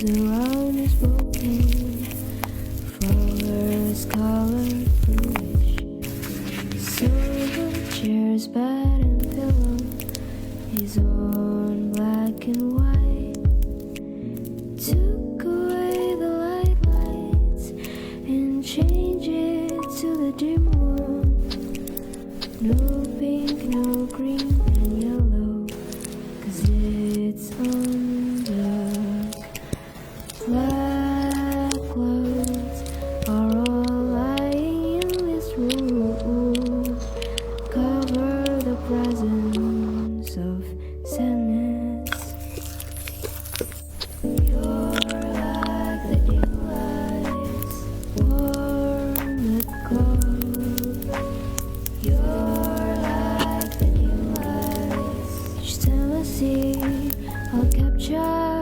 around is broken, flowers colored bluish, silver chairs, bed and pillow is on black and white. Took away the lights and changed it to the dim one. No pink, no green and yellow, 'cause it's on black. Black clouds are all lying in this room, cover the presence of sadness. You're like the dim lights, warm but cold. You're like the dim lights. Each time I see, I'll capture